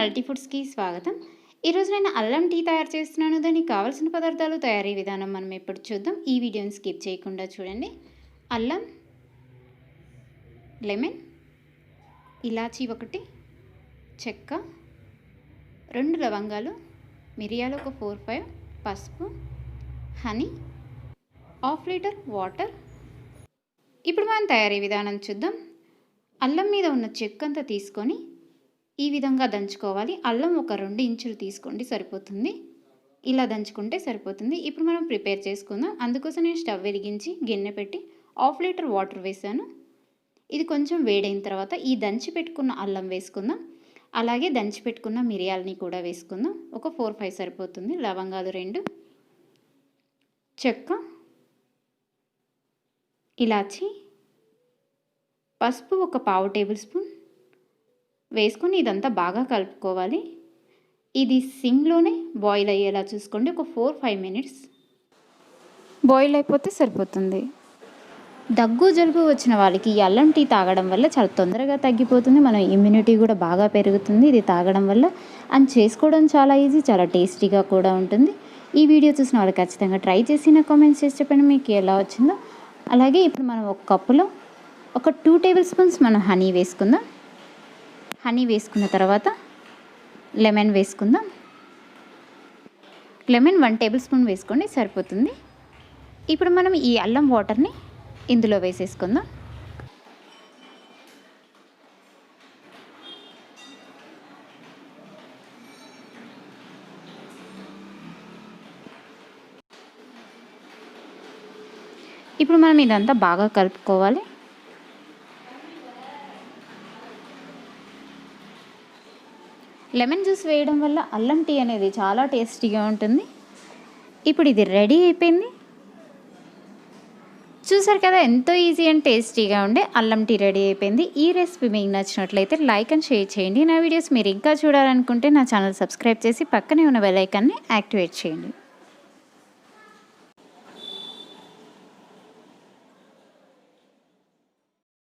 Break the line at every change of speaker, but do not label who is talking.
Multi ఫుడ్స్కి స్వాగతం. ఈరోజు నేను అల్లం టీ తయారు చేస్తున్నాను. దానికి కావాల్సిన పదార్థాలు, తయారీ విధానం మనం ఇప్పుడు చూద్దాం. ఈ వీడియోని స్కిప్ చేయకుండా చూడండి. అల్లం, లెమన్, ఇలాచీ 1, చెక్క, 2 లవంగాలు, మిరియాలు ఒక 4-5, పసుపు, హనీ, 1/2 లీటర్ వాటర్. ఇప్పుడు మనం తయారీ విధానం చూద్దాం. అల్లం మీద ఉన్న చెక్కంతా తీసుకొని ఈ విధంగా దంచుకోవాలి. అల్లం ఒక 2 ఇంచులు తీసుకోండి, సరిపోతుంది. ఇలా దంచుకుంటే సరిపోతుంది. ఇప్పుడు మనం ప్రిపేర్ చేసుకుందాం. అందుకోసం నేను స్టవ్ వెలిగించి గిన్నె పెట్టి 1/2 లీటర్ వాటర్ వేసాను. ఇది కొంచెం వేడైన తర్వాత ఈ దంచి పెట్టుకున్న అల్లం వేసుకుందాం. అలాగే దంచి పెట్టుకున్న మిరియాలని కూడా వేసుకుందాం. ఒక 4-5 సరిపోతుంది. లవంగాలు 2, చెక్క, ఇలాచి, పసుపు ఒక 1/2 టేబుల్ స్పూన్ వేసుకొని ఇదంతా బాగా కలుపుకోవాలి. ఇది సిమ్లోనే బాయిల్ అయ్యేలా చూసుకోండి. ఒక 4-5 మినిట్స్ బాయిల్ అయిపోతే సరిపోతుంది. దగ్గు జలుబు వచ్చిన వాళ్ళకి ఈ అల్లం టీ తాగడం వల్ల చాలా తొందరగా తగ్గిపోతుంది. మన ఇమ్యూనిటీ కూడా బాగా పెరుగుతుంది ఇది తాగడం వల్ల. అండ్ చేసుకోవడం చాలా ఈజీ, చాలా టేస్టీగా కూడా ఉంటుంది. ఈ వీడియో చూసిన వాళ్ళు ఖచ్చితంగా ట్రై చేసి నాకు కామెంట్స్ చేసి చెప్పండి మీకు ఎలా వచ్చిందో. అలాగే ఇప్పుడు మనం ఒక కప్పులో ఒక 2 టేబుల్ స్పూన్స్ మనం హనీ వేసుకుందాం. హనీ వేసుకున్న తర్వాత లెమన్ వేసుకుందాం. లెమన్ 1 టేబుల్ స్పూన్ వేసుకోండి, సరిపోతుంది. ఇప్పుడు మనం ఈ అల్లం వాటర్ని ఇందులో వేసేసుకుందాం. ఇప్పుడు మనం ఇదంతా బాగా కలుపుకోవాలి. లెమన్ జ్యూస్ వేయడం వల్ల అల్లం టీ అనేది చాలా టేస్టీగా ఉంటుంది. ఇప్పుడు ఇది రెడీ అయిపోయింది. చూసారు కదా, ఎంతో ఈజీ అండ్ టేస్టీగా ఉండే అల్లం టీ రెడీ అయిపోయింది. ఈ రెసిపీ మీకు నచ్చినట్లయితే లైక్ అండ్ షేర్ చేయండి. నా వీడియోస్ మీరు ఇంకా చూడాలనుకుంటే నా ఛానల్ సబ్స్క్రైబ్ చేసి పక్కనే ఉన్న బెల్ ఐకాన్ని యాక్టివేట్ చేయండి.